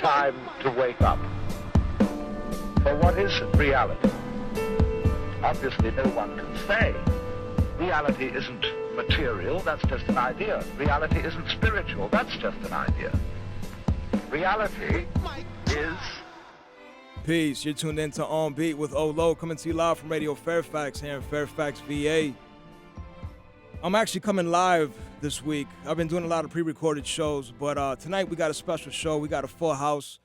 time to wake up. For what is reality? Obviously, no one can say. Reality isn't material, that's just an idea. Reality isn't spiritual, that's just an idea. Reality is... Peace, you're tuned in to On Beat with Olo, coming to you live from Radio Fairfax here in Fairfax, VA. I'm actually coming live this week. I've been doing a lot of pre-recorded shows, but tonight we got a special show. We got a full house.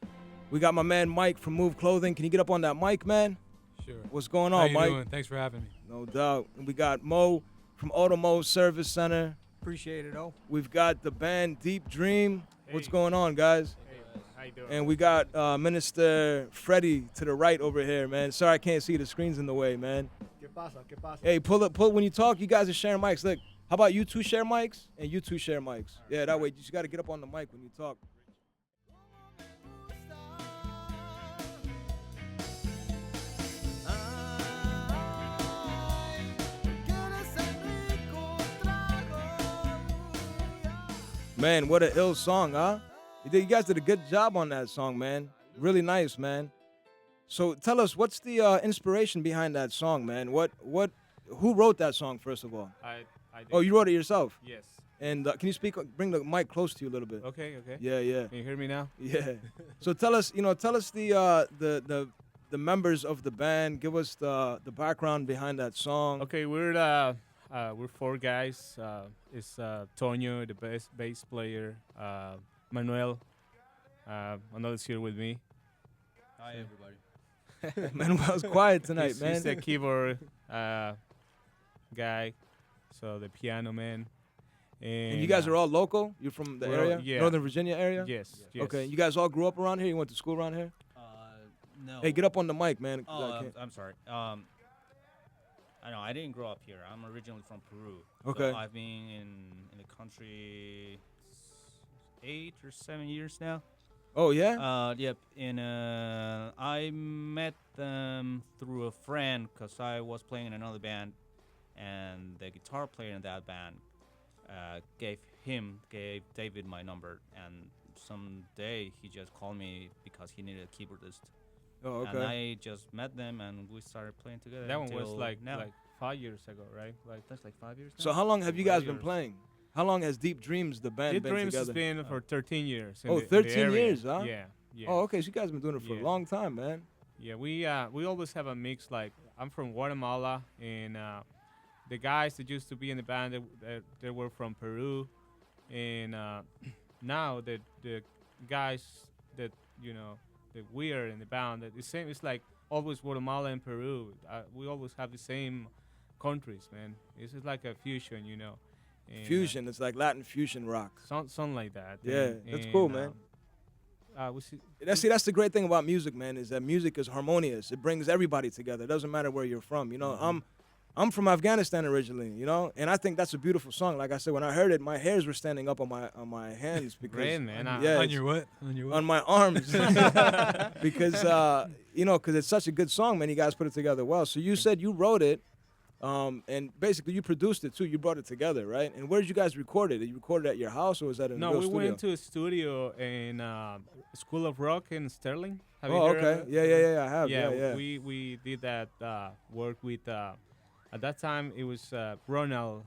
We got my man Mike from MUVE Clothing. Can you get up on that mic, man? Sure. What's going on, How Mike? you doing? Thanks for having me. No doubt. And we got Mo from Automo Service Center. Appreciate it, oh. We've got the band Deep Dream. What's going on, guys? Hey, how you doing? And we got Minister Freddie to the right over here, man. Sorry I can't see, the screen's in the way, man. ¿Qué pasa? ¿Qué pasa? Hey, pull when you talk, you guys are sharing mics. Look, how about you two share mics and you two share mics? Yeah, that way you just got to get up on the mic when you talk. Man, what an ill song, huh? You guys did a good job on that song, man. Really nice, man. So tell us, what's the inspiration behind that song, man? Who wrote that song, first of all? I did. Oh, you wrote it yourself? Yes. And can you bring the mic close to you a little bit? Okay. Yeah. Can you hear me now? Yeah. So tell us the members of the band. Give us the background behind that song. Okay, we're four guys. It's Tonio, the bass player. Manuel, another's here with me. Hi, everybody. Manuel's quiet tonight, man. He's the keyboard guy, so the piano man. And you guys are all local? You're from the area? Yeah. Northern Virginia area? Yes. Okay, you guys all grew up around here? You went to school around here? No. Hey, get up on the mic, man. I'm sorry. I know I didn't grow up here. I'm originally from Peru. Okay. So I've been in the country 8 or 7 years now. Oh, yeah? Yep. And I met them through a friend because I was playing in another band, and the guitar player in that band gave David my number, and someday he just called me because he needed a keyboardist. Oh, okay. And I just met them, and we started playing together. That one was until like now. 5 years ago, right? That's like 5 years now. So how long have you guys been years. playing? How long has Deep Dreams, the band, Deep been Dreams together? has been for 13 years. Oh, in the 13 area. years, huh? Yeah. Oh, okay, so you guys have been doing it for a Yeah. long time, man. Yeah, we always have a mix. Like, I'm from Guatemala, and the guys that used to be in the band, they were from Peru, and now the guys that that we are in the band, that the same. It's like always Guatemala and Peru. We always have the same countries, man. It's just like a fusion, And, Fusion, it's like Latin fusion rock. something like that. Yeah, that's cool, man. We see, That's the great thing about music, man, is that music is harmonious. It brings everybody together. It doesn't matter where you're from. I'm from Afghanistan originally, and I think that's a beautiful song. Like I said, when I heard it, my hairs were standing up on my hands because Great, man. yeah, On it's- your what? on my arms because because it's such a good song, man. You guys put it together well. So you said you wrote it, and basically you produced it too. You brought it together, right? And where did you guys record it? Did you record it at your house, or was that in a No, real we studio? went to a studio in School of Rock in Sterling. Have you Oh, heard of okay. it? Yeah, I have. Yeah. We did that work with. At that time, it was Ronald.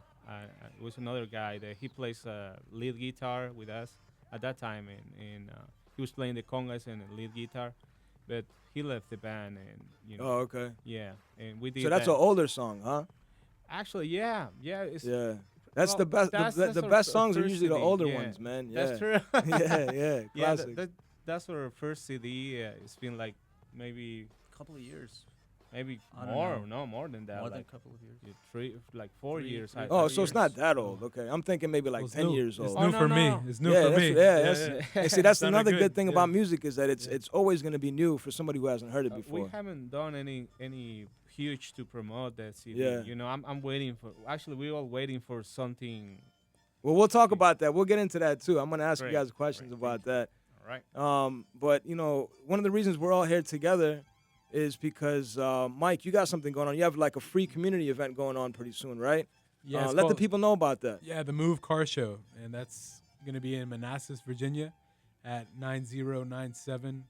It was another guy that he plays lead guitar with us. At that time, and he was playing the congas and the lead guitar, but he left the band, and Oh, okay. yeah, and we did. So that's an older song, huh? Actually, yeah. It's, Yeah. That's well, the best. that's The our best songs are first usually the CD, older yeah. ones, man. Yeah. That's true. yeah. Yeah, Classics. that's our first CD. It's been like maybe a couple of years. maybe I don't more. know. No, more than that. More than like a couple of years. 4 Three- years. three- Oh, Three so it's not years. that old. Okay, I'm thinking maybe like It's 10 new. years It's old. Oh, new no, for no. me. It's new yeah, for that's, me. yeah, see, that's Sounded another good. good thing Yeah. about music is that it's always going to be new for somebody who hasn't heard it We before. haven't done any huge to promote that CD. Yeah. I'm waiting for. Actually, we're all waiting for something. Well, we'll talk about that. We'll get into that too. I'm going to ask you Great, guys questions great. about that. All right. But one of the reasons we're all here together is because Mike, you got something going on. You have like a free community event going on pretty soon, right? Yeah, it's let the called- people know about that. Yeah, the MUVE car show, and that's going to be in Manassas, Virginia. at 9097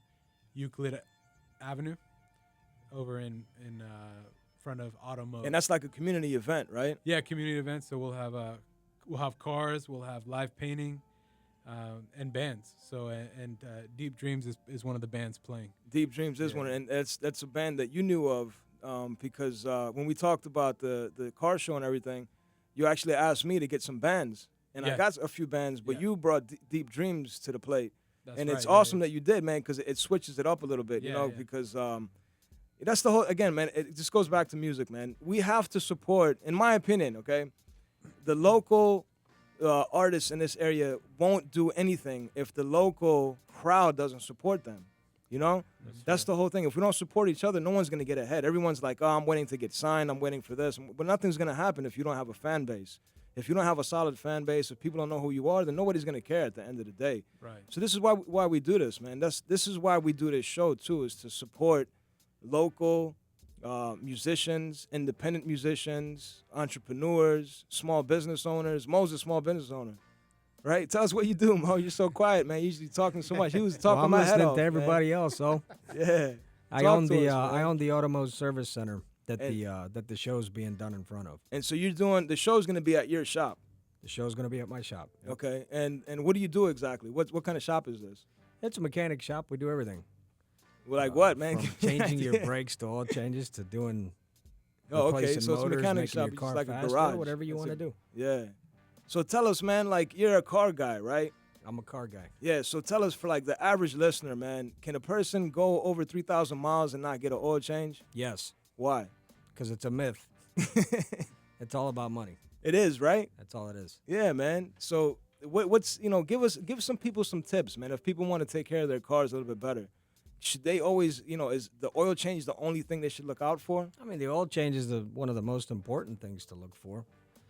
Euclid Avenue, over in front of Auto And that's like a community event, right? Yeah, community event. So we'll have cars, we'll have live painting, and bands. So and Deep Dreams is one of the bands playing. Deep Dreams is one, and that's a band that you knew of because when we talked about the car show and everything, you actually asked me to get some bands, and I got a few bands, but you brought Deep Dreams to the plate, and it's awesome that you did, man, because it switches it up a little bit, you know, because that's the whole, again, man, it just goes back to music, man. We have to support, in my opinion, okay, the local artists in this area won't do anything if the local crowd doesn't support them. You know, that's the whole thing. If we don't support each other, no one's going to get ahead. Everyone's like, oh, I'm waiting to get signed. I'm waiting for this. But nothing's going to happen if you don't have a fan base. If you don't have a solid fan base, if people don't know who you are, then nobody's going to care at the end of the day. Right. So this is why we do this, man. This is why we do this show, too, is to support local musicians, independent musicians, entrepreneurs, small business owners. Mo's a small business owner. Right? Tell us what you do, Mo. You're so quiet, man. You're usually talking so much. He was talking I'm my head listening off, to everybody man. else, so. Yeah. I own the Automo Service Center that the show's being done in front of. And so you're doing, the show's going to be at your shop. The show's going to be at my shop. Yep. Okay. And what do you do exactly? What kind of shop is this? It's a mechanic shop. We do everything. Well, like what, man? From changing your brakes to oil changes to doing okay. So it's a motors, mechanic making shop. your It's car like a faster, garage. whatever you want to do. Yeah. So tell us, man, like you're a car guy, right? I'm a car guy. Yeah, so tell us, for like the average listener, man, can a person go over 3,000 miles and not get an oil change? Yes. Why? Because it's a myth. It's all about money. It is, right? That's all it is. Yeah, man. So what's, give some people some tips, man. If people want to take care of their cars a little bit better, should they always, is the oil change the only thing they should look out for? I mean, the oil change is one of the most important things to look for.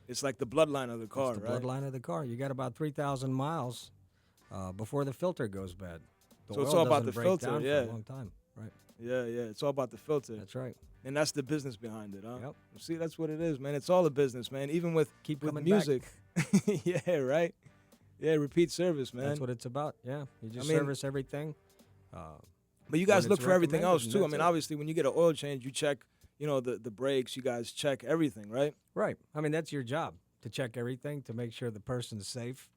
It's like the bloodline of the car, it's the right? bloodline of the car. You got about 3,000 miles before the filter goes bad. So it's all about the break filter, down yeah. for a long time, right? Yeah, it's all about the filter. That's right. And that's the business behind it, huh? Yep. See, that's what it is, man. It's all a business, man. Even with coming music. Yeah, right? Yeah, repeat service, man. That's what it's about, yeah. You just service everything. But you guys when look it's for everything else, recommended, too. I and mean, that's it. obviously, when you get an oil change, you check, the brakes. You guys check everything, right? Right. I mean, that's your job, to check everything, to make sure the person's safe,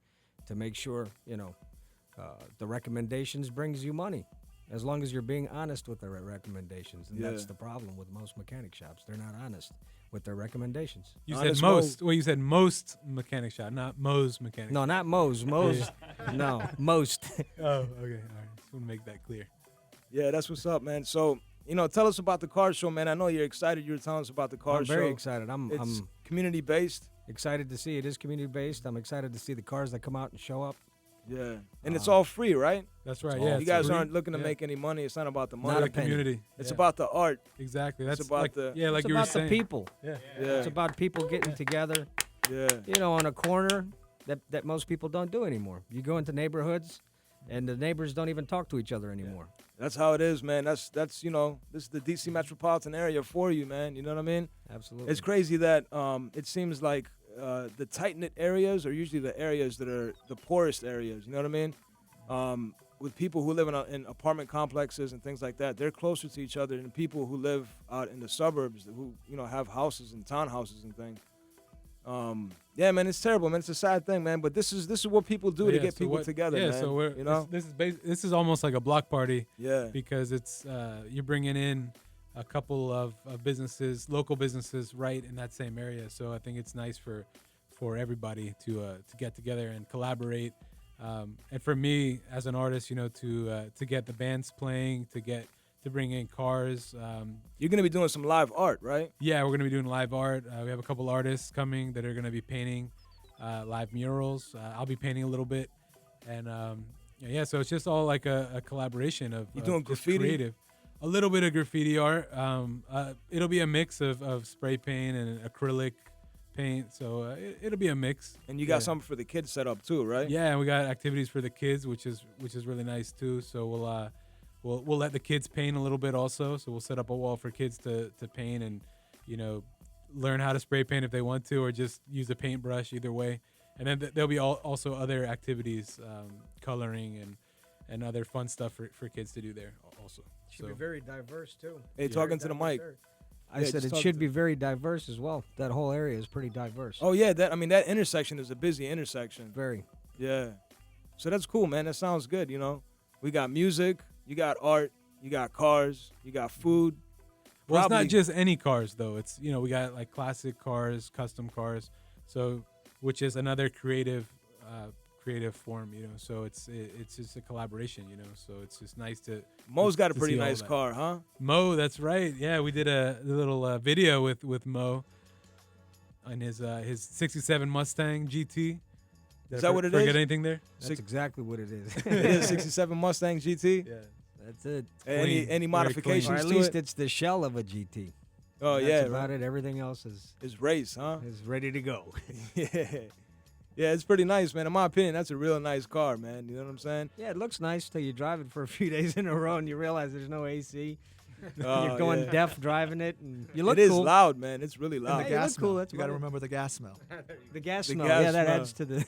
to make sure, the recommendations brings you money. As long as you're being honest with the recommendations. And that's the problem with most mechanic shops. They're not honest with their recommendations. You Honest said most. Well, you said most mechanic shop, not Mo's mechanic. No, not Mo's. Mo's, no, most. Oh, okay. All right. Just want to make that clear. Yeah, that's what's up, man. So, tell us about the car show, man. I know you're excited. You were telling us about the car show. I'm very excited. I'm community-based. excited to see. It is community-based. I'm excited to see the cars that come out and show up. Yeah, and it's all free, right? That's right. You Yeah, guys free. aren't looking to make any money. It's not about the money. Not a the penny. community. It's Yeah. about the art. Exactly. That's about like the- like It's you were about the saying. people. Yeah. Yeah, It's about people getting together, yeah. on a corner that most people don't do anymore. You go into neighborhoods, and the neighbors don't even talk to each other anymore. That's how it is, man. That's this is the DC metropolitan area for you, man. You know what I mean? Absolutely. It's crazy that it seems like the tight-knit areas are usually the areas that are the poorest areas. You know what I mean? With people who live in apartment complexes and things like that, they're closer to each other than people who live out in the suburbs who have houses and townhouses and things. Yeah, man, it's terrible, man. It's a sad thing, man. But this is what people do to get people together, yeah, man. so we're this is almost like a block party. Yeah. Because it's you're bringing in a couple of businesses, local businesses, right in that same area. So I think it's nice for everybody to get together and collaborate. And for me as an artist, to get the bands playing, to bring in cars. You're gonna be doing some live art, right? Yeah, we're gonna be doing live art. We have a couple artists coming that are gonna be painting live murals. I'll be painting a little bit, and so it's just all like a collaboration of You doing just graffiti? creative. A little bit of graffiti art. It'll be a mix of spray paint and acrylic paint, so it'll be a mix. And you got something for the kids set up too, right? Yeah, and we got activities for the kids, which is really nice too. So we'll let the kids paint a little bit also. So we'll set up a wall for kids to paint and learn how to spray paint if they want to, or just use a paintbrush. Either way, and then there'll be also other activities, coloring and other fun stuff for kids to do there also. Should be very diverse too. Hey, talking to the mic. I Yeah, said just it talk should to- be very diverse as well. That whole area is pretty diverse. Oh yeah, that intersection is a busy intersection. Very. Yeah. So that's cool, man. That sounds good, you know. We got music, you got art, you got cars, you got food. Well, it's Probably- not just any cars though. It's we got like classic cars, custom cars, so which is another creative form, So it's just a collaboration, So it's just nice to. Mo's got a to pretty see all nice that. car, huh? Mo, that's right. Yeah, we did a little video with Mo on his '67 Mustang GT. Is that what it Forget is? anything there? That's exactly what it is. It is 67 Mustang GT. Yeah. That's it. Any Very modifications Or at to least it? it's the shell of a GT. Oh That's yeah, about right. it. Everything else is It's race, huh? ready to go. Yeah. Yeah, it's pretty nice, man. In my opinion, that's a real nice car, man. You know what I'm saying? Yeah, it looks nice till you drive it for a few days in a row and you realize there's no AC. Oh, You're going yeah. deaf driving it, and you look It is cool. loud, man. It's really And loud. the Hey, you gas look cool, smell. that's You got to about it. remember the gas smell. The gas The smell, gas yeah, that smell. adds to the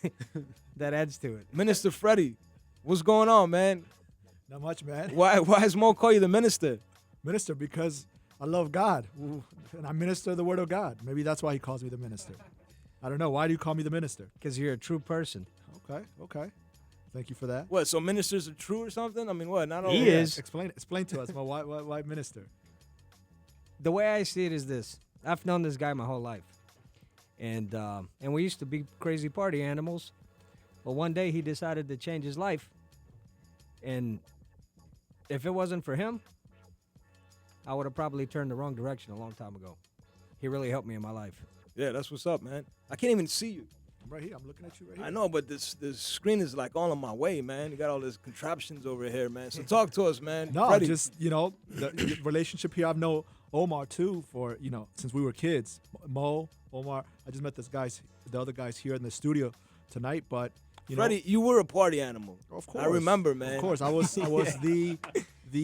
that adds to it. Minister Freddie, what's going on, man? Not much, man. Why is Mo call you the minister? Minister, because I love God. Ooh, and I minister the word of God. Maybe that's why he calls me the minister. I don't know. Why do you call me the minister? Because you're a true person. Okay. Thank you for that. What? So ministers are true or something? I mean, what? Not all. He is. Explain to us, Mo, why minister? The way I see it is this: I've known this guy my whole life, and we used to be crazy party animals. But one day he decided to change his life, and if it wasn't for him, I would have probably turned the wrong direction a long time ago. He really helped me in my life. Yeah, that's what's up, man. I can't even see you. I'm right here. I'm looking at you right here. I know, but this screen is like all in my way, man. You got all these contraptions over here, man. So talk to us, man. No, Freddie. just the relationship here. I've known Omar too for since we were kids. Mo, Omar. I just met the other guys here in the studio tonight. But Freddie, you were a party animal. of course, I remember, man. Of course, I was the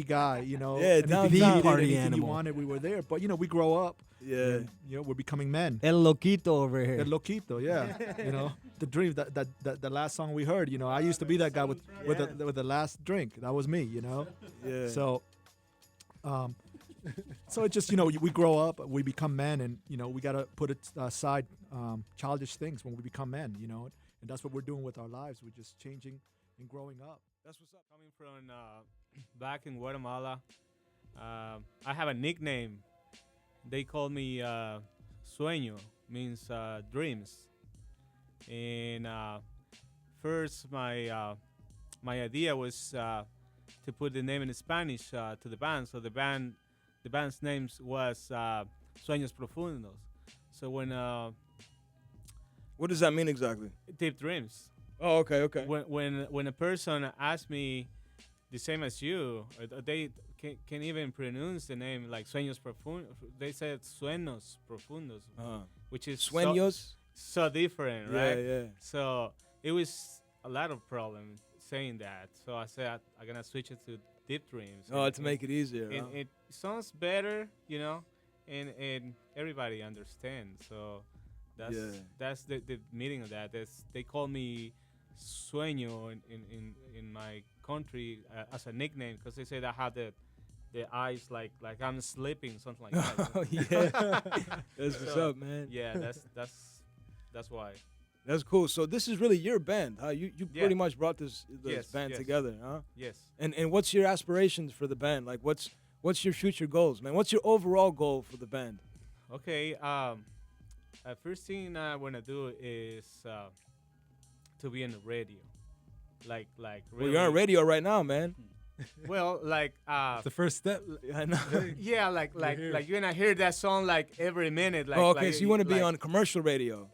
guy. Yeah, anything downtown. you needed, Party anything animal. you wanted, we were there. But we grow up. Yeah. And, we're becoming men. El loquito over here. El loquito, yeah. The dream. That the last song we heard. I used to be that guy with the last drink. That was me. Yeah. So, so it just we grow up, we become men, and we gotta put aside childish things when we become men, and that's what we're doing with our lives. We're just changing and growing up. That's what's up. Coming from back in Guatemala, I have a nickname. They call me Sueño, means dreams. And first, my idea was to put the name in Spanish to the band. So the band's name was Sueños Profundos. So when What does that mean exactly? deep dreams. Oh, okay. When a person asks me the same as you, or they can even pronounce the name like Sueños Profundos. They said Sueños Profundos, which is Sueños. so different, Yeah, right? yeah. So it was a lot of problem saying that. So I said I'm gonna switch it to deep dreams. Oh, And to make it easier. and huh? it sounds better, and everybody understands. So that's the meaning of that. They call me Sueño in my country as a nickname because they say that I have the eyes like I'm sleeping, something like that. Oh yeah. That's what's So, up, man. Yeah, that's why. That's cool. So this is really your band, huh? You Yeah. pretty much brought this Yes, band yes. together, huh? Yes. And what's your aspirations for the band? Like what's your future goals, man? What's your overall goal for the band? Okay. First thing I wanna do is to be in the radio, like Well, really. you're on radio right now, man. Well, like The first step. I know. yeah, like you're gonna hear that song like every minute. Like, oh, okay. like, So you want to be like- on commercial radio?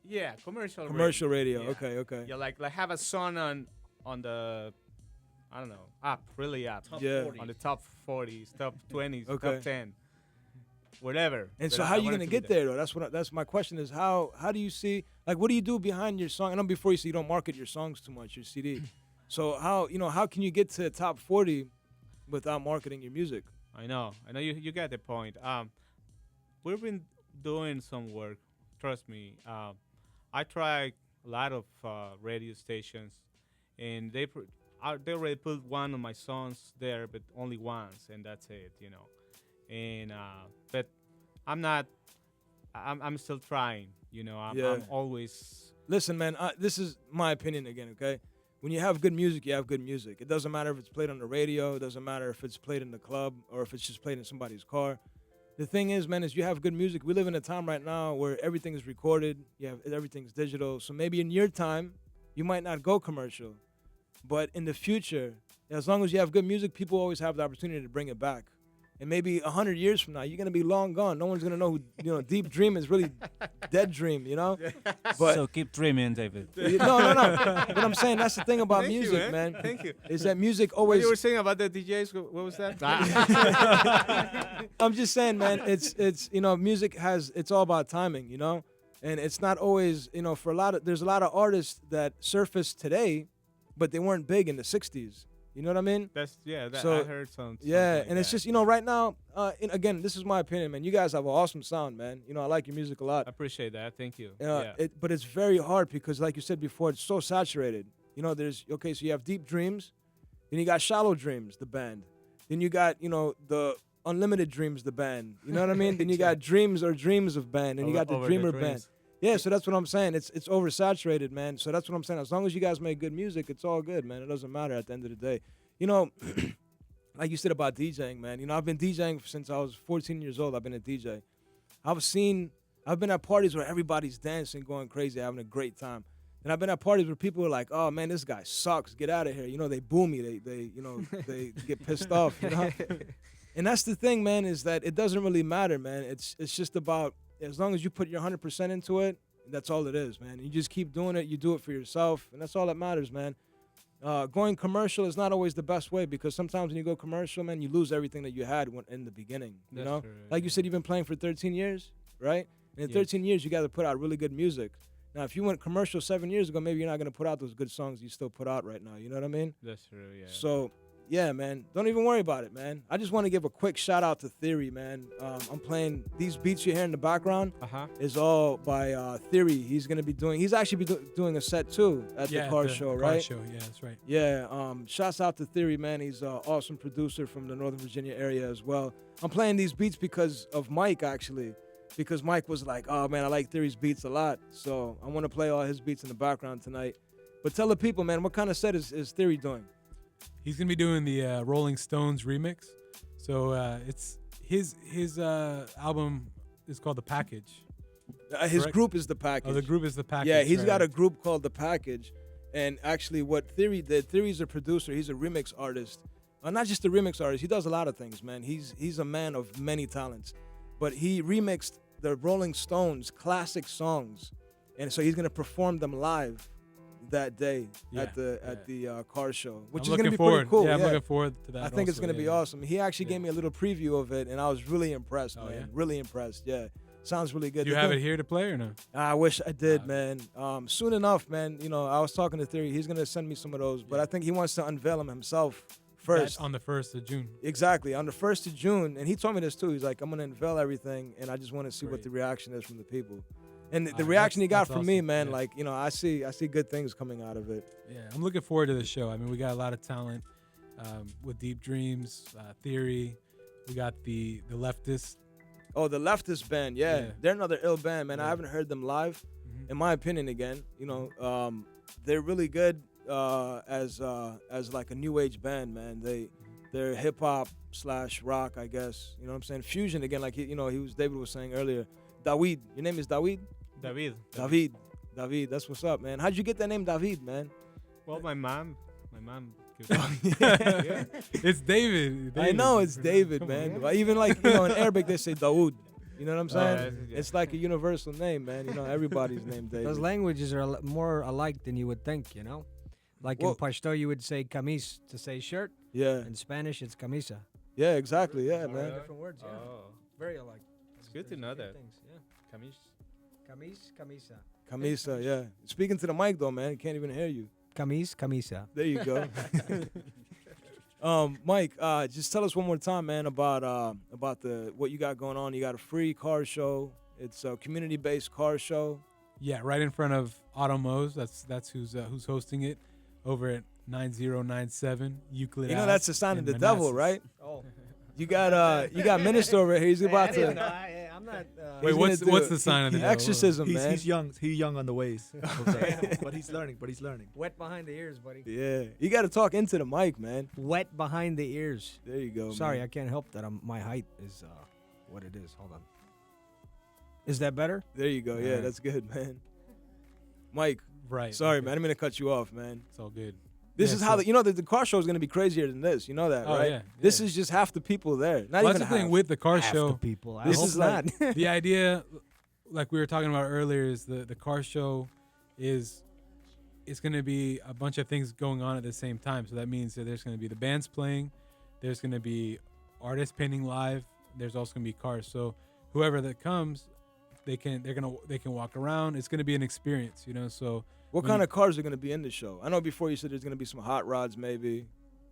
Yeah, commercial. Commercial radio. Yeah. Okay. Yeah, like have a song on the I don't know up really up. Yeah. On the top 40s, top 20s, Okay. top 10, whatever. And But so I how you wanted gonna to be get there though? That's my question is how do you see like what do you do behind your song? I know before you say you don't market your songs too much, your CD. So how can you get to top 40 without marketing your music? I know you get the point. We've been doing some work. Trust me. I tried a lot of radio stations, and they already put one of my songs there, but only once, and that's it, And but I'm not. I'm still trying, I'm always. Listen, man, this is my opinion again, okay? When you have good music, you have good music. It doesn't matter if it's played on the radio. It doesn't matter if it's played in the club or if it's just played in somebody's car. The thing is, man, is you have good music. We live in a time right now where everything is recorded. Everything's digital. So maybe in your time, you might not go commercial. But in the future, as long as you have good music, people always have the opportunity to bring it back. And maybe 100 years from now, you're going to be long gone. No one's going to know who, Deep Dream is really dead dream, But So keep dreaming, David. no. But I'm saying that's the thing about Thank you, music, man. Thank you. Is that music What always... you were saying about the DJs? What was that? I'm just saying, man, it's music it's all about timing, And it's not always, there's a lot of artists that surface today, but they weren't big in the 60s. You know what I mean? I heard some. Yeah, like and it's that. just, right now, and again, this is my opinion, man. You guys have an awesome sound, man. I like your music a lot. I appreciate that. Thank you. But it's very hard because, like you said before, it's so saturated. So you have Deep Dreams, then you got Shallow Dreams, the band. Then you got, the Unlimited Dreams, the band. You know what I mean? Then you got Dreams or Dreams of band, and you got the Dreamer band. Yeah, so that's what I'm saying. It's oversaturated, man. So that's what I'm saying. As long as you guys make good music, it's all good, man. It doesn't matter at the end of the day. Like you said about DJing, man. I've been DJing since I was 14 years old. I've been a DJ. I've been at parties where everybody's dancing, going crazy, having a great time. And I've been at parties where people are like, "Oh man, this guy sucks. Get out of here." They boo me. They they get pissed off. And that's the thing, man, is that it doesn't really matter, man. It's just about, as long as you put your 100% into it, that's all it is, man. You just keep doing it. You do it for yourself, and that's all that matters, man. Going commercial is not always the best way, because sometimes when you go commercial, man, you lose everything that you had in the beginning. You know, true, like you said, you've been playing for 13 years, right? And in 13 years, you got to put out really good music. Now, if you went commercial 7 years ago, maybe you're not going to put out those good songs you still put out right now. You know what I mean? That's true, yeah. So, yeah, man, don't even worry about it, man. I just want to give a quick shout out to Theory, man. I'm playing these beats you hear in the background is all by Theory. He's actually doing a set too at the car show, right? Car show, yeah, that's right. Yeah, shouts out to Theory, man. He's an awesome producer from the Northern Virginia area as well. I'm playing these beats because of Mike, actually. Because Mike was like, "Oh man, I like Theory's beats a lot, so I want to play all his beats in the background tonight." But tell the people, man, what kind of set is Theory doing? He's gonna be doing the Rolling Stones remix. So it's his album is called The Package. His correct? group is The Package. Oh, the group is The Package. Yeah, he's right. got a group called The Package, and actually, what Theory did, Theory's a producer. He's a remix artist. Not just a remix artist. He does a lot of things, man. He's a man of many talents. But he remixed the Rolling Stones classic songs, and so he's gonna perform them live that day at the car show, which is gonna be pretty cool. Yeah, I'm looking forward to that. I think it's gonna be awesome. He actually gave me a little preview of it, and I was really impressed, man. Yeah? Really impressed. Yeah, sounds really good. Do you have it here to play or no? I wish I did, man. Soon enough, man. I was talking to Theory. He's gonna send me some of those, but I think he wants to unveil them himself first. That's on the 1st of June. Exactly, on the 1st of June. And he told me this too. He's like, "I'm gonna unveil everything, and I just want to see what the reaction is from the people." And the reaction he got from me, man, I see good things coming out of it. Yeah, I'm looking forward to the show. I mean, we got a lot of talent with Deep Dreams, Theory. We got the Leftist. Oh, the Leftist band, yeah. They're another ill band, man. I haven't heard them live. In my opinion, again, they're really good as like a new age band, man. They're hip hop / rock, I guess. You know what I'm saying? Fusion again, like David was saying earlier. David, your name is David? David, that's what's up, man. How'd you get that name, David, man? Well, my mom. It's David. I know it's David, man. Even in Arabic they say Dawood. You know what I'm saying? It's like a universal name, man. Everybody's named David. Those languages are more alike than you would think, Like in Pashto, you would say kamis to say shirt. Yeah. In Spanish, it's camisa. Yeah, exactly. Yeah, man. Different words, yeah. Oh. Very alike. It's good to know that. Things, yeah. Kamish. Camisa. Camisa, yeah. Speaking to the mic, though, man. Can't even hear you. Camisa. There you go. Mike, just tell us one more time, man, about what you got going on. You got a free car show. It's a community-based car show. Yeah, right in front of Automos. That's who's hosting it over at 9097 Euclid. You know Ave that's a sign in of the devil, Manassas. right? Oh. You got Minister over here. He's about to. I'm not. Wait, He's what's gonna the sign of the do devil? exorcism, He's, man. he's young. He's young on the ways. But he's learning. wet behind the ears, buddy. Yeah, you got to talk into the mic, man. Wet behind the ears. There you go. Sorry, man. I can't help that. My height is what it is. Hold on. Is that better? There you go. Yeah, Alright. that's good, man. Mike, Right. sorry, okay. man. I didn't mean to cut you off, man. It's all good. This Yeah, is how so- the car show is going to be crazier than this. You know that, Oh, right? yeah, This yeah. is just half the people there. Not Well, even that's the thing half. with the car Half show. the people. I This hope is not. like- The idea, like we were talking about earlier, is the car show is it's going to be a bunch of things going on at the same time. So that means that there's going to be the bands playing, there's going to be artists painting live, there's also going to be cars. So whoever that comes, they can walk around. It's going to be an experience, you know. So What when kind you- of cars are going to be in the show? I know before you said there's going to be some hot rods, maybe.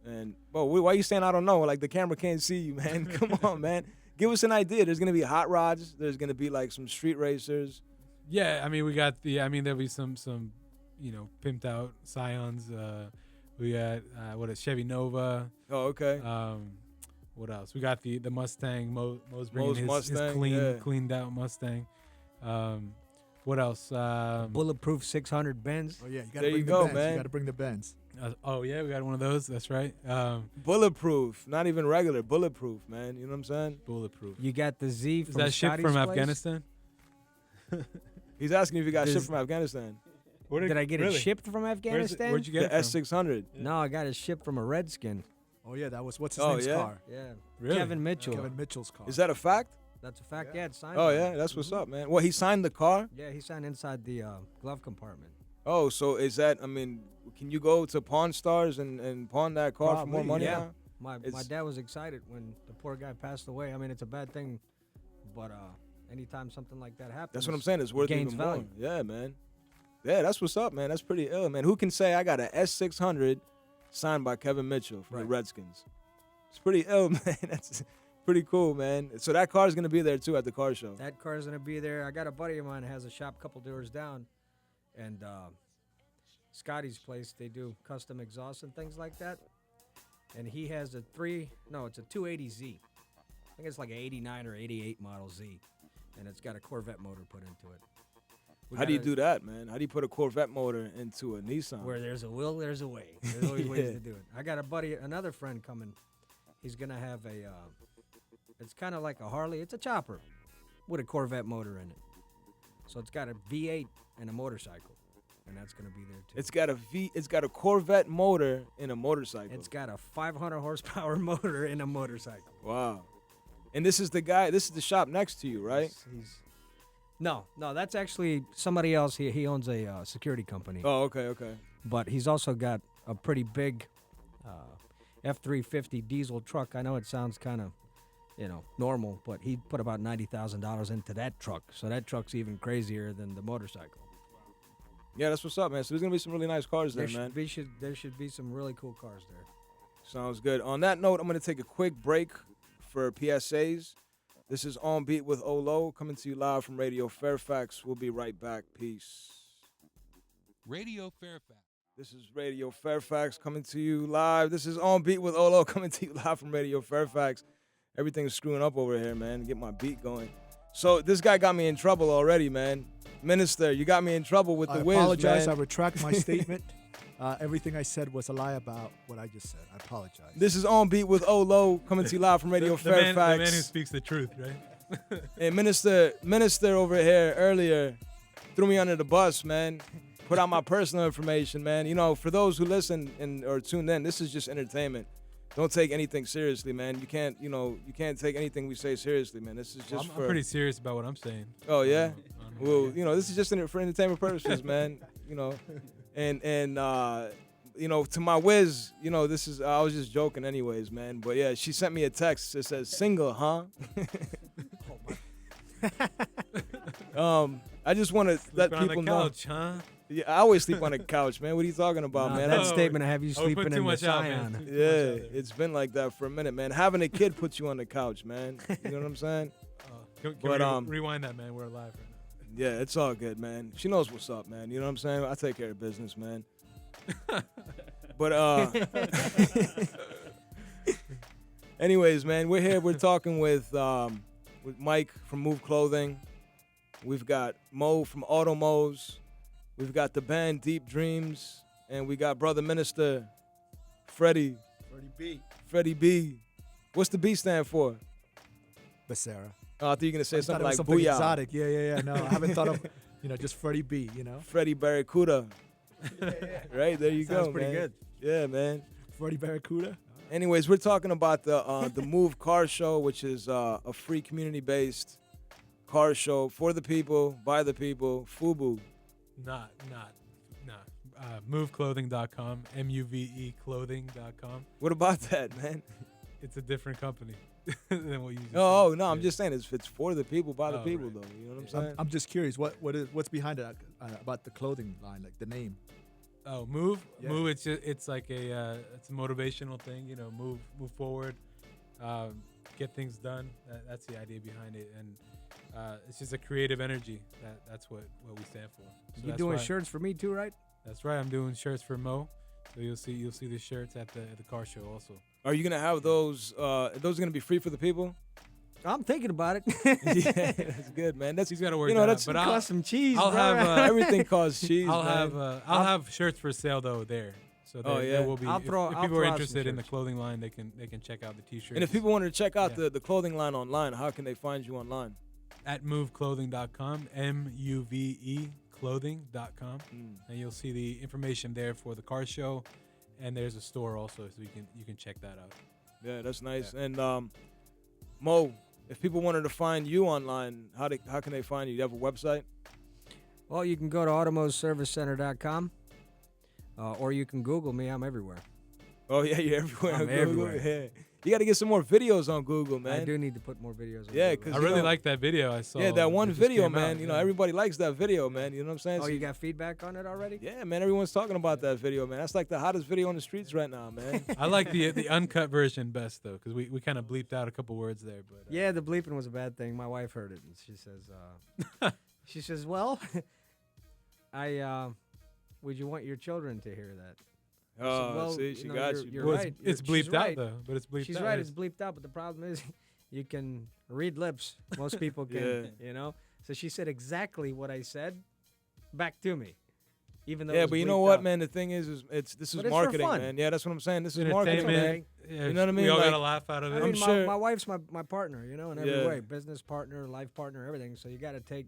And why are you saying I don't know? Like the camera can't see you, man. Come on, man. Give us an idea. There's going to be hot rods. There's going to be like some street racers. Yeah, I mean, there'll be some, pimped out Scions. We got Chevy Nova. Oh, okay. What else? We got the Mustang. Mo's bringing Mo's his Mustang, clean, yeah. cleaned out Mustang. What else? Bulletproof 600 Benz. Oh yeah, you gotta There bring you the go, Benz. man. You gotta bring the Benz. Oh yeah, we got one of those. That's right. Bulletproof. Not even regular. Bulletproof, man. You know what I'm saying? Bulletproof. You got the Z Is from that shipped Scotty's from place? Afghanistan? He's asking if you got Does- shipped from Afghanistan. Did I get it shipped from Afghanistan? Where'd you get The it from? S600. No, I got it shipped from a Redskin. Oh yeah, that was what's his Oh, name's yeah? car. Yeah. Really? Kevin Mitchell. Kevin Mitchell's car. Is that a fact? That's a fact. Yeah, it's signed. Oh, by yeah? him. That's what's up, man. Well, he signed the car? Yeah, he signed inside the glove compartment. Oh, so is that, I mean, can you go to Pawn Stars and pawn that car for more Probably, money yeah. now? My It's- dad was excited when the poor guy passed away. I mean, it's a bad thing, but anytime something like that happens, That's what I'm saying. It's worth gains even more. value. Yeah, man. Yeah, that's what's up, man. That's pretty ill, man. Who can say I got a S600 signed by Kevin Mitchell from the Right. Redskins? It's pretty ill, man. That's pretty cool, man. So that car's going to be there, too, at the car show. That car's gonna be there. I got a buddy of mine that has a shop a couple doors down, and Scotty's place, they do custom exhausts and things like that. And he has it's a 280Z. I think it's like an 89 or 88 model Z, and it's got a Corvette motor put into it. How do you do that, man? How do you put a Corvette motor into a Nissan? Where there's a will, there's a way. There's always ways Yeah. to do it. I got another friend coming. He's gonna have it's kind of like a Harley. It's a chopper with a Corvette motor in it. So it's got a V8 and a motorcycle, and that's gonna be there too. It's got a Corvette motor in a motorcycle. It's got a 500 horsepower motor in a motorcycle. Wow. And this is the shop next to you, right? No, that's actually somebody else. He owns a security company. Oh, okay. But he's also got a pretty big F-350 diesel truck. I know it sounds kind of, normal, but he put about $90,000 into that truck. So that truck's even crazier than the motorcycle. Yeah, that's what's up, man. So there's going to be some really nice cars there, There man. there should be some really cool cars there. Sounds good. On that note, I'm going to take a quick break for PSAs. This is On Beat with Olo, coming to you live from Radio Fairfax. We'll be right back. Peace. Radio Fairfax. This is Radio Fairfax coming to you live. This is On Beat with Olo, coming to you live from Radio Fairfax. Everything's screwing up over here, man. Get my beat going. So this guy got me in trouble already, man. Minister, you got me in trouble with the I whiz, apologize. man. I retract my statement. Everything I said was a lie about what I just said. I apologize. This is On Beat with Olo, coming to you live from Radio the man Fairfax. who speaks the truth, right? And Minister over here earlier threw me under the bus, man. Put out my personal information, man. For those who listen or tuned in, this is just entertainment. Don't take anything seriously, man. You can't take anything we say seriously, man. This is just I'm pretty serious about what I'm saying. Oh yeah. I don't know. Well, this is just for entertainment purposes, man. And to my whiz, this is I was just joking, anyways, man. But yeah, she sent me a text. It says single, huh? I just want to let Sleeping on people the know. couch, huh? Yeah, I always sleep on the couch, man. What are you talking about, Nah, man? that Oh, statement of have you oh, we put sleeping too in the much out, man. Scion. Yeah, it's been like that for a minute, man. Having a kid puts you on the couch, man. You know what I'm saying? Can But, we rewind that, man? We're alive right now. Yeah, it's all good, man. She knows what's up, man. You know what I'm saying? I take care of business, man. But anyways, man, we're here. We're talking with Mike from MUVE Clothing. We've got Mo from Automos. We've got the band Deep Dreams, and we got Brother Minister Freddie B. What's the B stand for? Becerra. Oh, I thought you were gonna say something like something Booyah. exotic. Yeah. No, I haven't thought of, just Freddie B. Freddie Barracuda. Right there you go. Sounds pretty man. good. Yeah, man. Freddie Barracuda. Anyways, we're talking about the MUVE Car Show, which is a free community-based car show for the people, by the people. FUBU. Not. MUVEclothing.com, MUVE clothing.com. What about that, man? It's a different company than what you just Oh, said. no, I'm Yeah. just saying it's for the people, by the Oh, people, right. though. You know what I'm saying? I'm just curious. What's behind it about the clothing line, like the name? Oh, MUVE. Yeah. MUVE. It's like it's a motivational thing. Move forward, get things done. That's the idea behind it, and it's just a creative energy. That's what we stand for. So You that's doing why- shirts for me too, right? That's right. I'm doing shirts for Mo. So you'll see the shirts at the car show also. Are you going to have those? Those are going to be free for the people? I'm thinking about it. Yeah, that's good, man. That's He's got to work You know, that that's out. But Cost some cheese, I'll bro. have everything costs cheese, I'll man. have shirts for sale though there. So Oh, there yeah. will be. I'll if throw people out are some interested in the shirts. clothing line, they can check out the t-shirts. And if people wanted to check out Yeah. the clothing line online, how can they find you online? at MUVEclothing.com, MUVE clothing.com, and you'll see the information there for the car show, and there's a store also, so you can check that out. Yeah, that's nice. And Mo, if people wanted to find you online, how can they find you? You have a website? Well, you can go to automoservicecenter.com, or you can Google me. I'm everywhere. Oh yeah, you're everywhere. I'm on Google. everywhere. Yeah. You got to get some more videos on Google, man. I do need to put more videos on Yeah, Google. 'cause I really know- like that video I saw. Yeah, that one just video, came man. out, You know, yeah. everybody likes that video, man. You know what I'm saying? Oh, So you got feedback on it already? yeah, man. Everyone's talking about that video, man. That's like the hottest video on the streets right now, man. I like the uncut version best though, because we kind of bleeped out a couple words there. But Yeah, the bleeping was a bad thing. My wife heard it, and she says, well, would you want your children to hear that? I said, Oh, well, see, she you know, got you're- you. you're Well, right. it's She's bleeped right. out though. But it's bleeped She's out. right. It's bleeped out, but the problem is, you can read lips. Most people can, So she said exactly what I said back to me, even though. it Yeah, was but you know bleeped what, out. man? The thing is this is But it's for marketing, fun. man. Yeah, that's what I'm saying. This is marketing, man. entertainment. Yeah, You know what I mean? We all Like, got a laugh out of it. I I'm mean, sure- my wife's my partner, in every Yeah. way, business partner, life partner, everything. So you got to take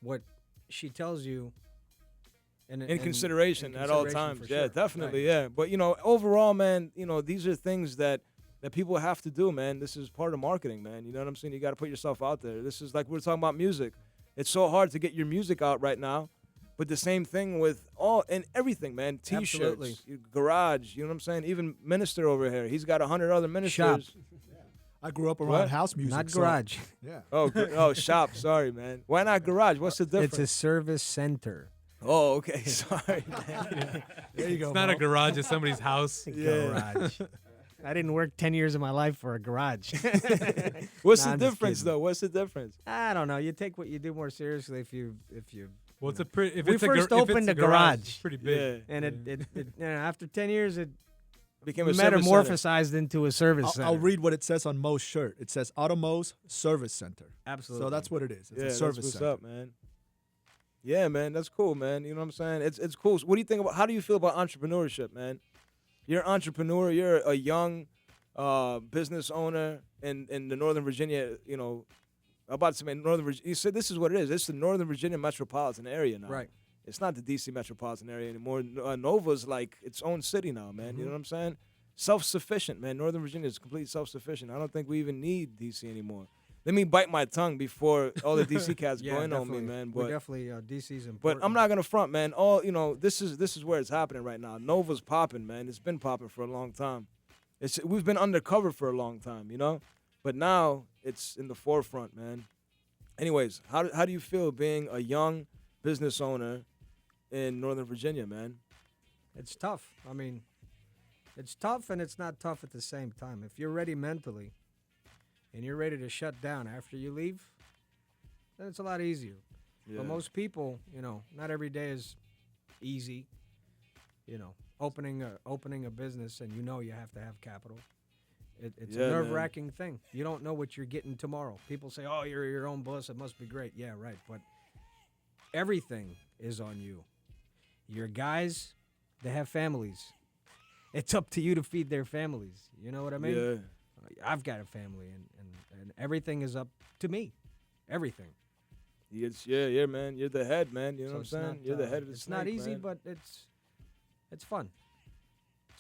what she tells you in consideration at all times. for Yeah, sure. definitely. Right. Yeah, but overall, man, these are things that people have to do, man. This is part of marketing, man. You know what I'm saying? You got to put yourself out there. This is like we're talking about music. It's so hard to get your music out right now, but the same thing with everything, man. T-shirts, Absolutely. garage. You know what I'm saying? Even Minister over here, he's got 100 other ministers. I grew up around What? house music. Not so- garage. yeah. Oh, shop. Sorry, man. Why not garage? What's the difference? It's a service center. Oh, okay. Sorry. Man. There you go. It's not a Mo. garage. It's somebody's house. Garage. I didn't work 10 years of my life for a garage. What's Nah, the I'm just difference, kidding. though? What's the difference? I don't know. You take what you do more seriously if you. Well, it's a pretty. If We it's a first if it's opened a the garage. It's pretty big. Yeah. And it after 10 years, it Became a service center. metamorphosized into a service center. I'll read what it says on Mo's shirt. It says Automos Service Center. Absolutely. So that's what it is. It's Yeah, a that's service what's center. up, man. Yeah, man, that's cool, man. You know what I'm saying? It's cool. So what do you think about? How do you feel about entrepreneurship, man? You're an entrepreneur. You're a young business owner in the Northern Virginia. I'm about to say Northern Virginia. You said this is what it is. It's the Northern Virginia metropolitan area now. Right. It's not the D.C. metropolitan area anymore. Nova's like its own city now, man. You know what I'm saying? Self-sufficient, man. Northern Virginia is completely self-sufficient. I don't think we even need D.C. anymore. Let me bite my tongue before all the DC cats Yeah, go in on definitely. me, man. We're But definitely DC's but important. I'm not gonna front, man. This is where it's happening right now. Nova's popping, man. It's been popping for a long time. We've been undercover for a long time, but now it's in the forefront, man. Anyways, how do you feel being a young business owner in Northern Virginia, man? It's tough. I mean, it's tough and it's not tough at the same time. If you're ready mentally and you're ready to shut down after you leave, then it's a lot easier. Yeah. But most people, not every day is easy. opening a business and you know you have to have capital. It's Yeah, a man. nerve-wracking thing. You don't know what you're getting tomorrow. People say, "Oh, you're your own boss. It must be great." Yeah, right. But everything is on you. Your guys, they have families. It's up to you to feed their families. You know what I mean? Yeah. I've got a family, and everything is up to me. Everything. Yeah, man. You're the head, man. You know So what I'm it's saying? not, You're the head of the It's snake, not easy, man. but it's fun.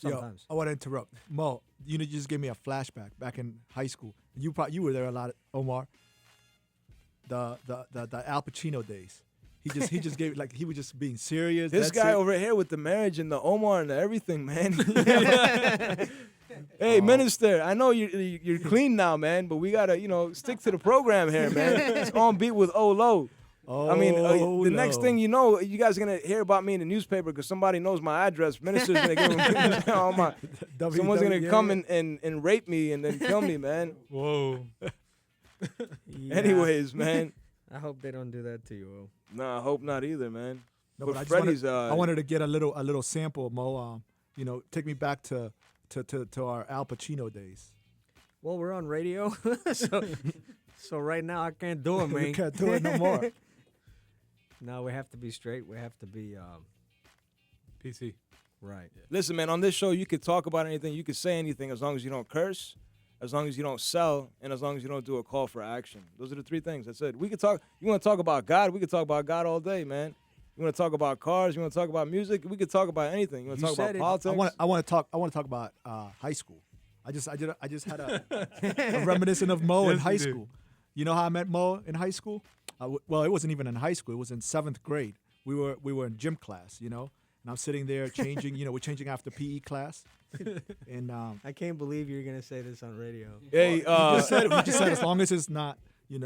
Yo, Sometimes. I want to interrupt. Mo, you just gave me a flashback back in high school. You were there a lot, Omar. The Al Pacino days. He just gave he was just being serious. This that's guy it. over here with the marriage and the Omar and the everything, man. Hey, Minister, I know you're clean now, man, but we gotta stick to the program here, man. It's on beat with Olo. I mean, the next thing you know, you guys are gonna hear about me in the newspaper because somebody knows my address. Minister's gonna give them all my. Someone's gonna come and rape me and then kill me, man. Whoa. Yeah. Anyways, man. I hope they don't do that to you. O. Nah, I hope not either, man. No, But but I just Freddie's, I wanted to get a little sample, Mo. Take me back to our Al Pacino days. Well, we're on radio, so right now I can't do it, man. We can't do it no more. No, we have to be straight. We have to be PC. right. Listen, man, on this show, you could talk about anything. You could say anything as long as you don't curse, as long as you don't sell, and as long as you don't do a call for action. Those are the three things. That's it. We could talk. You want to talk about God? We could talk about God all day, man. You want to talk about cars? You want to talk about music? We could talk about anything. You want to You talk about said it. politics? I want to talk about high school. I just had a reminiscent of Mo in Yes, high you did. school. You know how I met Mo in high school? Well, it wasn't even in high school. It was in 7th grade. We were in gym class, and I'm sitting there changing. We're changing after PE class, and I can't believe you're gonna say this on radio. Hey, we just said as long as it's not, we're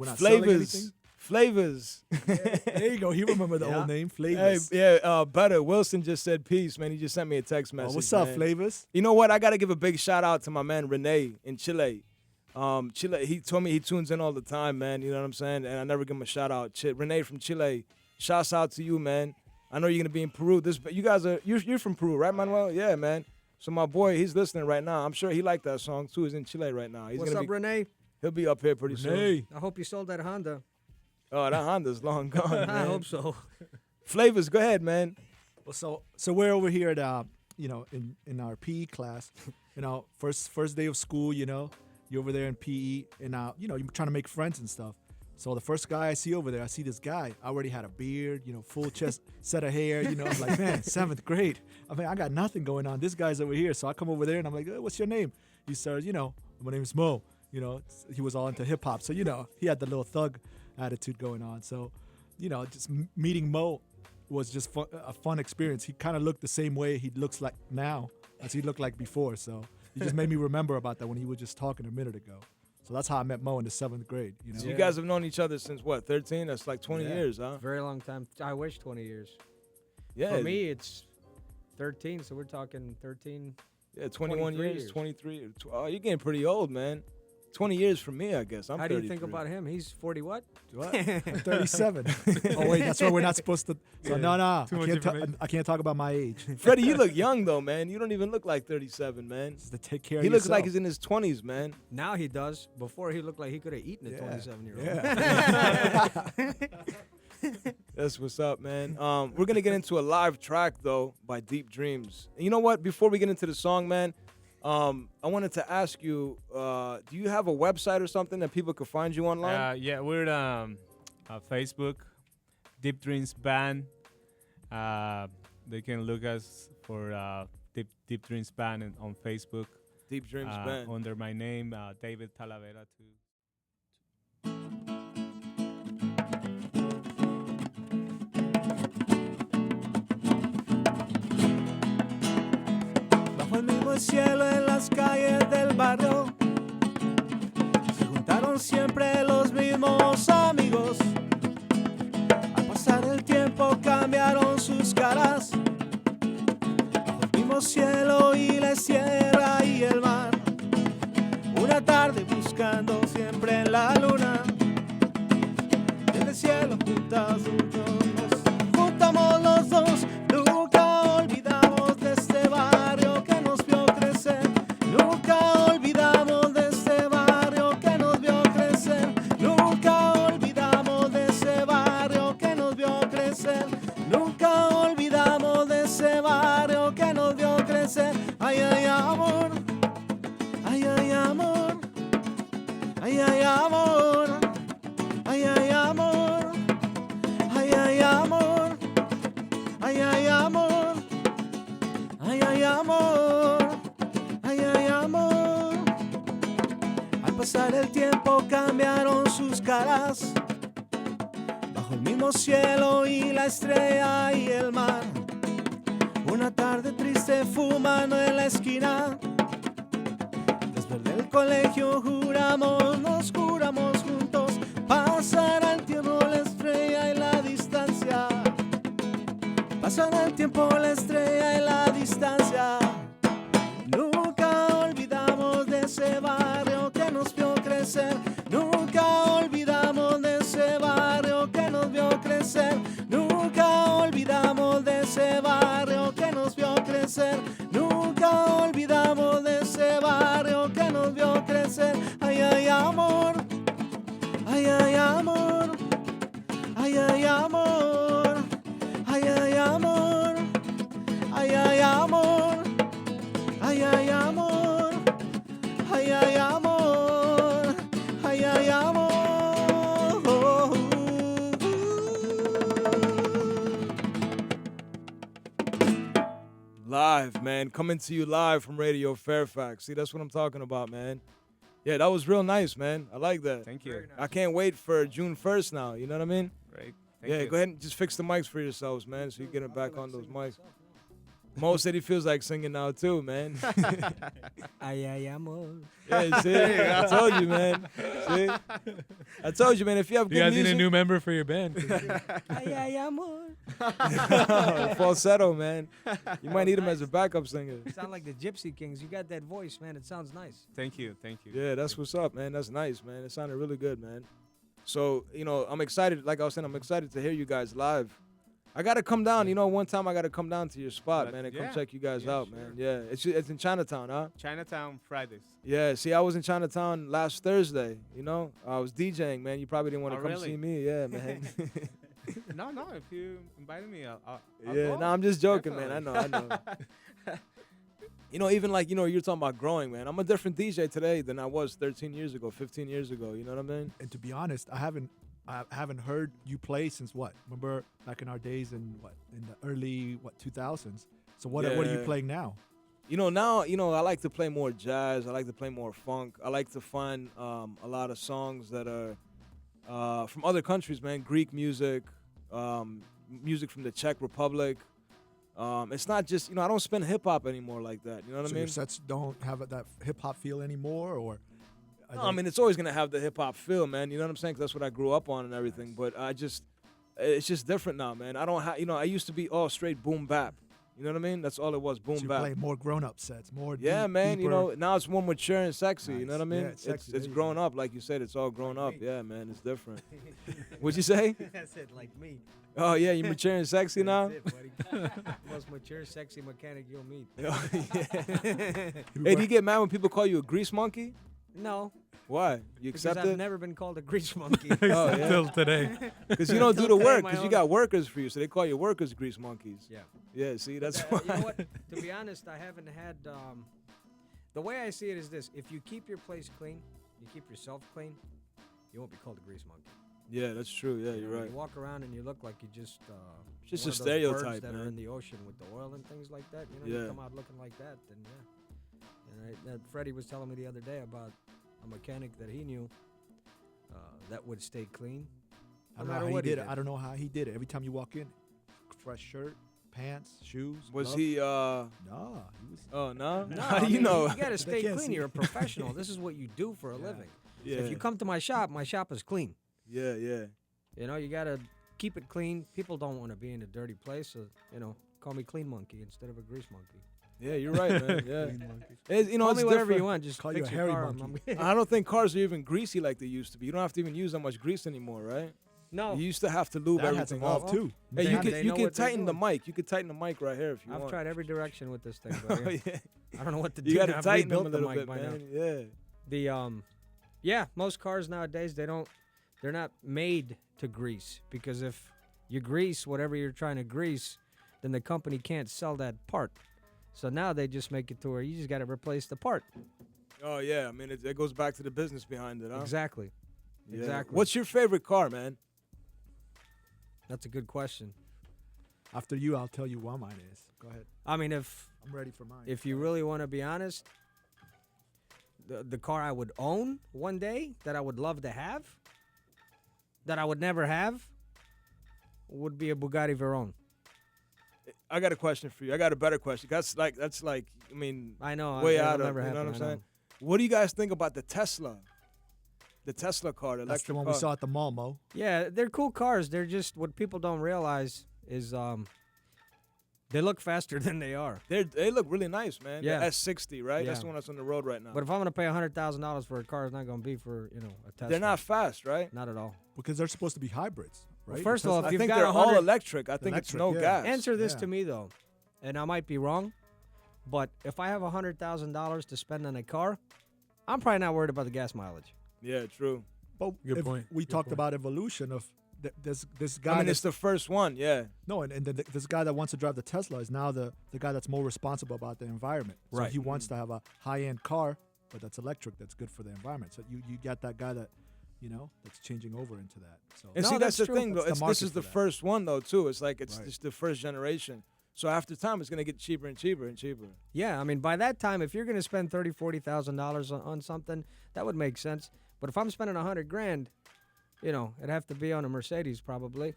not selling anything. Flavaz. There you go. He remembered the Yeah. old name, Hey, Flavaz. yeah, Better. Wilson just said peace, man. He just sent me a text Oh, message. what's up, man. Flavaz? You know what? I got to give a big shout out to my man Renee in Chile. Chile, he told me he tunes in all the time, man. You know what I'm saying? And I never give him a shout out. Renee from Chile, shouts out to you, man. I know you're gonna be in Peru. You guys you're from Peru, right, Manuel? Yeah, man. So my boy, he's listening right now. I'm sure he liked that song too. He's in Chile right now. He's What's gonna up, be, Renee? He'll be up here pretty soon. I hope you sold that Honda. Oh, that Honda's long gone, man. I hope so. Flavors, go ahead, man. Well, so we're over here at in our PE class. First day of school. You're over there in PE, and you're trying to make friends and stuff. So the first guy I see over there, I see this guy. I already had a beard, full chest set of hair. I'm like, man, 7th grade. I mean, I got nothing going on. This guy's over here. So I come over there and I'm like, what's your name? He started, my name is Mo. He was all into hip hop. So, he had the little thug attitude going on. So, just meeting Mo was just a fun experience. He kind of looked the same way he looks like now as he looked like before. So it just made me remember about that when he was just talking a minute ago. So that's how I met Mo in the 7th grade. So you guys have known each other since what, 13? That's like 20 years, huh? Very long time. I wish 20 years. Yeah. For me, it's 13, so we're talking 13. Yeah, 21 23 years, years. 23. Oh, you're getting pretty old, man. 20 years from me, I guess. I'm How do you think 33. about him? He's 40 what? What? I'm 37. Oh wait, that's why we're not supposed to. So no, Too much information. I can't talk about my age. Freddie, you look young, though, man. You don't even look like 37, man. Just to take care He of looks yourself. like he's in his 20s, man. Now he does. Before he looked like he could have eaten a Yeah. 27-year-old. Yeah. That's what's up, man. We're going to get into a live track, though, by Deep Dreams. And you know what? Before we get into the song, man, I wanted to ask you, do you have a website or something that people could find you online? Yeah, we're Facebook, Deep Dreams Band. They can look us for Deep Dreams Band on Facebook. Deep Dreams Band. Under my name, David Talavera too. Bajo el mismo cielo en las calles del barrio se juntaron siempre los mismos amigos. Al pasar el tiempo cambiaron sus caras. Bajo el mismo cielo y la sierra y el mar. Una tarde buscando siempre en la luna. Desde el cielo juntamos los dos. Nunca olvidamos de este Ay, ay, amor. Ay, ay, amor. Ay, ay, amor. Ay, ay, amor. Ay, ay, amor. Ay, ay, amor. Al pasar el tiempo cambiaron sus caras. Bajo el mismo cielo y la estrella y el mar. Una tarde triste fumando en la esquina. Después del colegio nos juramos juntos. Pasará el tiempo, la estrella y la distancia. Pasará el tiempo, la estrella y la distancia. Nunca olvidamos de ese barrio que nos vio crecer. Nunca olvidamos de ese barrio que nos vio crecer. Nunca olvidamos de ese barrio que nos vio crecer. Nunca olvidamos de ese barrio que nos vio crecer. Ay, ay, amor. Ay, ay, amor. Ay, ay, amor. Ay, ay, amor. Ay, ay, amor. Ay, ay, amor. Ay, ay, amor. Ay, ay, amor. Live, man. Coming to you live from Radio Fairfax. See, that's what I'm talking about, man. Yeah, that was real nice, man. I like that. Thank you. I can't wait for June 1st now. You know what I mean? Great. Yeah, go ahead and just fix the mics for yourselves, man, so you get it back on those mics. Mo said he feels like singing now, too, man. Ay, ay, amor. Yeah, see? I told you, man. See? I told you, man, if you have You good guys need music. a new member for your band. Ay, ay, amor. Falsetto, man. You might need him as a backup singer. You sound like the Gypsy Kings. You got that voice, man. It sounds nice. Thank you. Thank you. Yeah, that's what's up, man. That's nice, man. It sounded really good, man. So, I'm excited. Like I was saying, I'm excited to hear you guys live. I got to come down. One time I got to come down to your spot, man, and come check you guys out, man. Yeah, it's in Chinatown, huh? Chinatown Fridays. Yeah, see, I was in Chinatown last Thursday, I was DJing, man. You probably didn't want to Oh, come really? see me. Yeah, man. No, if you invited me, I'll Yeah, go. no, I'm just joking, man. I Definitely. know. Even like, you're talking about growing, man. I'm a different DJ today than I was 13 years ago, 15 years ago. You know what I mean? And to be honest, I haven't heard you play since what? Remember back in our days in the early 2000s. So what are you Yeah. playing now? Now, I like to play more jazz. I like to play more funk. I like to find a lot of songs that are from other countries, man. Greek music, music from the Czech Republic. It's not just, I don't spin hip hop anymore like that. You know what So I mean? your sets don't have that hip hop feel anymore, or? No, I mean, it's always going to have the hip hop feel, man. You know what I'm saying? 'Cause that's what I grew up on and everything. But it's just different now, man. I don't have, I used to be all straight boom bap. You know what I mean? That's all it was, boom So you bap. play more grown-up sets, more. Yeah, man. deeper. Now it's more mature and sexy. You know what I Nice. mean? Yeah, it's sexy. It's There you grown go. up, like you said. It's all grown up. Yeah, man. It's different. What'd you say? I said like me. Oh yeah, you mature and sexy now. That's it, buddy. Most mature, sexy mechanic you'll meet. Oh, yeah. Hey, do you get mad when people call you a grease monkey? No, Why? You because accept I've it? never been called a grease monkey. Oh, yeah. Until today. Because you don't do the Till today, work. my Because you own- got workers for you, so they call you workers grease monkeys. Yeah. Yeah. See, that's You why. know what? To be honest, I haven't had. The way I see it is this: if you keep your place clean, you keep yourself clean, you won't be called a grease monkey. Yeah, that's true. Yeah, you're When right. You walk around and you look like you just. Just one a of those birds stereotype, that man. are in the ocean with the oil and things like that. Yeah. You come out looking like that, then yeah. And Freddie was telling me the other day about a mechanic that he knew that would stay clean. I No don't know matter how he what did it. I don't know how he did it. Every time you walk in, fresh shirt, pants, shoes. Was gloves. he? Nah, he was. Oh no. No, How I do you mean, know? You got to stay can't clean. see. You're a professional. This is what you do for a Yeah. living. Yeah. If you come to my shop is clean. Yeah, yeah. You got to keep it clean. People don't want to be in a dirty place, so call me clean monkey instead of a grease monkey. Yeah, you're right, man. Yeah. Clean monkey. It's, Call it's me whatever different. you want. Just Call you fix a your hairy car. monkey. I don't think cars are even greasy like they used to be. You don't have to even use that much grease anymore, right? No, You used to have to lube That has everything evolved off. too. Hey, you They could know what they're tighten the doing. mic. You could tighten the mic right here if you I've want. tried every direction with this thing. Oh, Buddy. yeah. I don't know what to do. You got now. to I've tighten them a rebuilt the little mic bit, by now. man. Yeah. Yeah, most cars nowadays they're not made to grease, because if you grease whatever you're trying to grease, then the company can't sell that part. So now they just make it to where you just got to replace the part. Oh yeah, I mean it goes back to the business behind it, huh? Exactly. Yeah. Exactly. What's your favorite car, man? That's a good question. After you, I'll tell you what mine is. Go ahead. I mean, if I'm ready for mine. if you really want to be honest, the car I would own one day that I would love to have, that I would never have, would be a Bugatti Veyron. I got a question for you. I got a better question. That's like I mean, I know. way it'll out of. never You know happen, what I'm I know. saying? What do you guys think about the Tesla? The Tesla car, the That's the electric one car. we saw at the mall, Mo. Yeah, they're cool cars. They're just what people don't realize is they look faster than they are. They look really nice, man. Yeah. The S60, right? That's Yeah. the one that's on the road right now. But if I'm gonna pay $100,000 for a car, it's not gonna be for a Tesla. They're not fast, right? Not at all. Because they're supposed to be hybrids, right? first of all, Tesla- if I you've think got they're all 100 electric. I think it's Electric, no yeah. gas. Answer this Yeah. to me though, and I might be wrong, but if I have $100,000 to spend on a car, I'm probably not worried about the gas mileage. Yeah, true. but Good if point. we Good talked point. about evolution of this guy. I mean, that's- it's the first one. Yeah. No, and this guy that wants to drive the Tesla is now the guy that's more responsible about the environment. So Right. he wants to have a high-end car, but that's electric, that's good for the environment. So you got that guy that, that's changing over into that. So And No, see, that's that's the true. thing, though. That's the This market is the for that. first one, though, too. It's like it's Right. just the first generation. So after time, it's gonna get cheaper and cheaper and cheaper. Yeah, I mean, by that time, if you're gonna spend $30,000-$40,000 on something, that would make sense. But if I'm spending $100,000, it'd have to be on a Mercedes probably.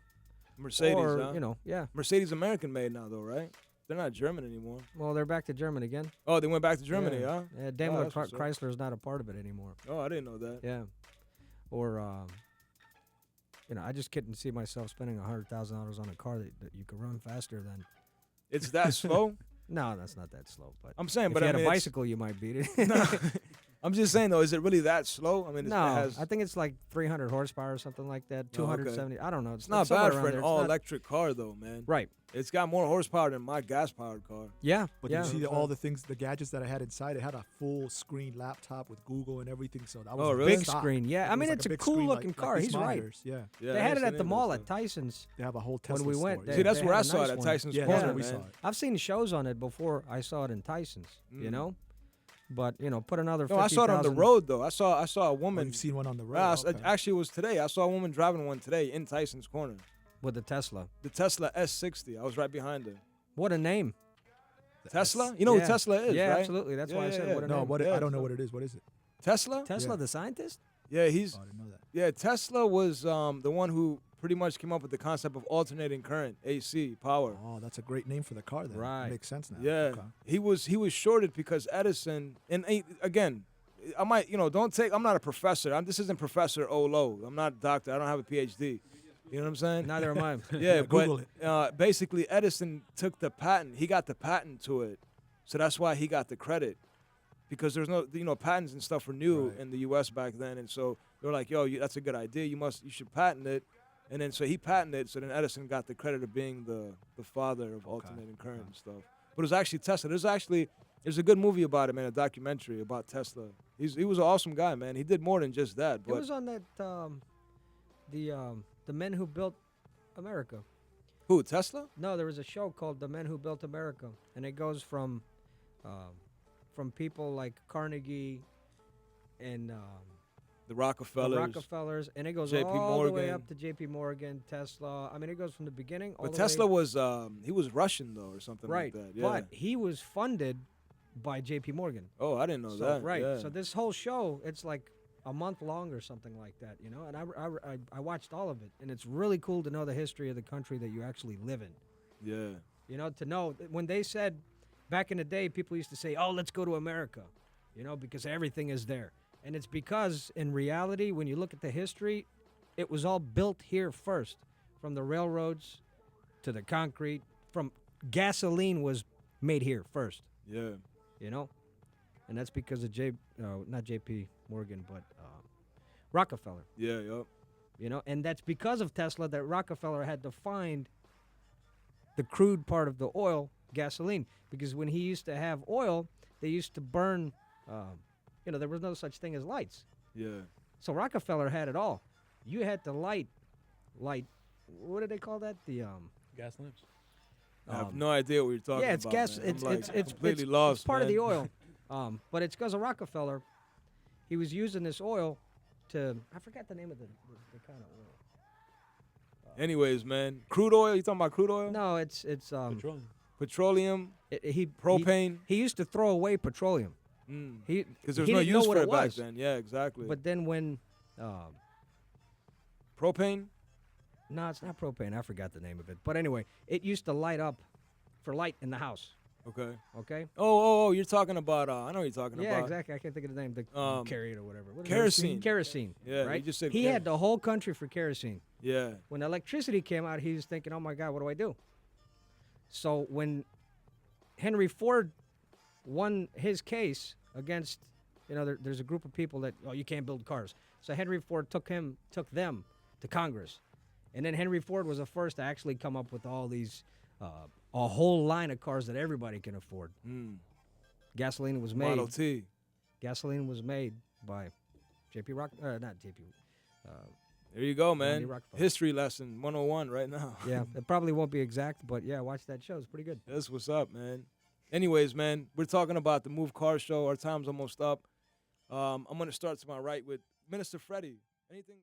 Mercedes, or, huh? yeah. Mercedes American made now, though, right? They're not German anymore. Well, they're back to Germany again. Oh, they went back to Germany, yeah. huh? Yeah, Daimler that's what's up. Chrysler is not a part of it anymore. Oh, I didn't know that. Yeah. Or, I just couldn't see myself spending $100,000 on a car that you could run faster than. It's that slow. No, that's not that slow. But I'm saying, if but you I had mean, a it's- bicycle, you might beat it. No. I'm just saying, though, is it really that slow? I mean, it No, has, I think it's like 300 horsepower or something like that. Oh, okay. 270. I don't know. it's not somewhere bad around for an there. It's not- all-electric car, though, man. Right. It's got more horsepower than my gas-powered car. Yeah. But yeah. you see all the things, the gadgets that I had inside. It had a full screen laptop with Google and everything. So that was Oh, a really? big stock. screen. Yeah. It I was mean, like it's a big cool screen, looking like car. these He's right. monitors. Yeah, Yeah, They I had ain't it at seen the any mall of at that stuff. Tyson's. they have a whole Tesla we went, store. they- See, that's they where had I a saw nice it at one. Tyson's yeah, Corner, that's where we man. saw it. I've seen shows on it before. I saw it in Tyson's. You Mm. know, but put another. No, I saw it on the 50,000 road though. I saw a Oh, woman. you've seen one on the road. Ah, Okay. actually, it was today. I saw a woman driving one today in Tyson's Corner. with the Tesla. The Tesla S60. I was right behind her. What a name! Tesla? You know Yeah. who Tesla is, Yeah, right? absolutely. That's why I Yeah, said yeah, what a yeah. No, name. what? Yeah, I don't know so- what it is. What is it? Tesla? Tesla, Yeah. the scientist. Yeah, he's Oh, I didn't know that. yeah. Tesla was the one who pretty much came up with the concept of alternating current, AC power. Oh, that's a great name for the car. Then Right. makes sense now. Yeah, Okay. he was shorted because Edison again. I might, don't take. I'm not a professor. This isn't Professor Olo. I'm not a doctor. I don't have a PhD. You know what I'm saying? Neither am I. Yeah, Google but basically Edison took the patent. He got the patent to it, so that's why he got the credit. Because there's no, patents and stuff were new Right. in the U.S. back then, and so they were like, "Yo, that's a good idea. You should patent it." And then so he patented it. So then Edison got the credit of being the father of alternating current and stuff. But it was actually Tesla. There's a good movie about it, man. A documentary about Tesla. He was an awesome guy, man. He did more than just that. It But was on that the men who built America. who, Tesla? No, there was a show called The Men Who Built America, and it goes from people like Carnegie and The Rockefellers. the Rockefellers, and it goes JP all the way Morgan. up to J.P. Morgan, Tesla. I mean, it goes from the beginning all But the Tesla way. was he was Russian though, or something Right, like that. Yeah. but he was funded by J.P. Morgan. Oh, I didn't know So, that. right. Yeah. So this whole show, it's like a month long or something like that, And I watched all of it, and it's really cool to know the history of the country that you actually live in. Yeah. To know that when they said back in the day, people used to say, "Oh, let's go to America," because everything is there. And it's because in reality, when you look at the history, it was all built here first, from the railroads to the concrete. From gasoline was made here first. Yeah. And that's because of not J.P. Morgan, but Rockefeller. Yeah. Yup. And that's because of Tesla that Rockefeller had to find the crude part of the oil, gasoline, because when he used to have oil, they used to burn. There was no such thing as lights. Yeah. So Rockefeller had it all. You had to light. What did they call that? The Gas lamps. I have no idea what you're talking about. Yeah, it's gas. man. I'm, It's completely lost. It's part of man. the oil. But it's because of Rockefeller he was using this oil to, I forgot the name of the kind of oil. Anyways, man, crude oil. You talking about crude oil? No, it's Petroleum, he propane. He used to throw away petroleum. Because there's he no didn't know use what for it it back was. then. Yeah, exactly. But then when, propane. no, it's not propane. I forgot the name of it. But anyway, it used to light up for light in the house. Okay. Okay. Oh, you're talking about. I know what you're talking Yeah, about. exactly. I can't think of the name. The carrot or whatever. What is it? Kerosene. Kerosene. Yeah, right. you just said he had the whole country for kerosene. Yeah. When electricity came out, he was thinking, "Oh my God, what do I do?" So when Henry Ford won his case against, there's a group of people that, you can't build cars. So Henry Ford took them to Congress, and then Henry Ford was the first to actually come up with all these, a whole line of cars that everybody can afford. Gasoline was made. Model T. Gasoline was made by J.P. Rock, not J.P. There you go, Randy man. Rockefeller. History lesson 101 right now. Yeah, it probably won't be exact, but yeah, watch that show. It's pretty good. That's what's up, man. Anyways, man, we're talking about the Move Car Show. Our time's almost up. I'm going to start to my right with Minister Freddie. Anything?